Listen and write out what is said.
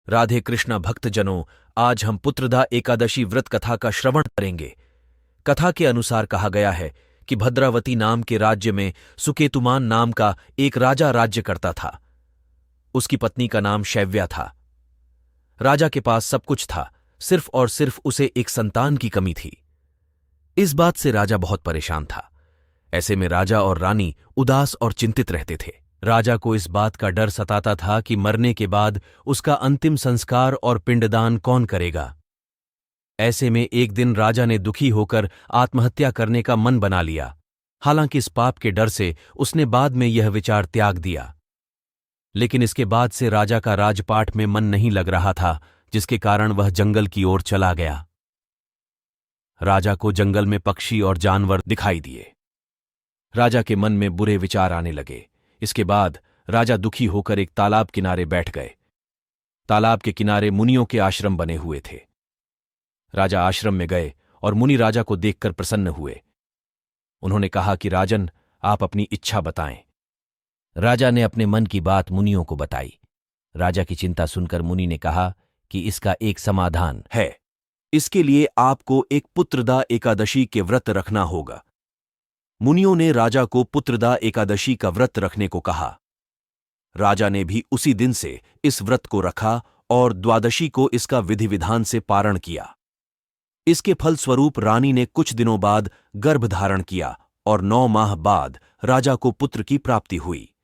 राधे कृष्णा भक्तजनों, आज हम पुत्रदा एकादशी व्रत कथा का श्रवण करेंगे। कथा के अनुसार कहा गया है कि भद्रावती नाम के राज्य में सुकेतुमान नाम का एक राजा राज्य करता था। उसकी पत्नी का नाम शैव्या था। राजा के पास सब कुछ था, सिर्फ और सिर्फ उसे एक संतान की कमी थी। इस बात से राजा बहुत परेशान था। ऐसे में राजा और रानी उदास और चिंतित रहते थे। राजा को इस बात का डर सताता था कि मरने के बाद उसका अंतिम संस्कार और पिंडदान कौन करेगा। ऐसे में एक दिन राजा ने दुखी होकर आत्महत्या करने का मन बना लिया। हालांकि इस पाप के डर से उसने बाद में यह विचार त्याग दिया। लेकिन इसके बाद से राजा का राजपाट में मन नहीं लग रहा था, जिसके कारण वह जंगल की ओर चला गया। राजा को जंगल में पक्षी और जानवर दिखाई दिए। राजा के मन में बुरे विचार आने लगे। इसके बाद राजा दुखी होकर एक तालाब किनारे बैठ गए। तालाब के किनारे मुनियों के आश्रम बने हुए थे। राजा आश्रम में गए और मुनि राजा को देखकर प्रसन्न हुए। उन्होंने कहा कि राजन, आप अपनी इच्छा बताएं। राजा ने अपने मन की बात मुनियों को बताई। राजा की चिंता सुनकर मुनि ने कहा कि इसका एक समाधान है। इसके लिए आपको एक पुत्रदा एकादशी के व्रत रखना होगा। मुनियों ने राजा को पुत्रदा एकादशी का व्रत रखने को कहा। राजा ने भी उसी दिन से इस व्रत को रखा और द्वादशी को इसका विधि विधान से पारण किया। इसके फलस्वरूप रानी ने कुछ दिनों बाद गर्भ धारण किया और 9 माह बाद राजा को पुत्र की प्राप्ति हुई।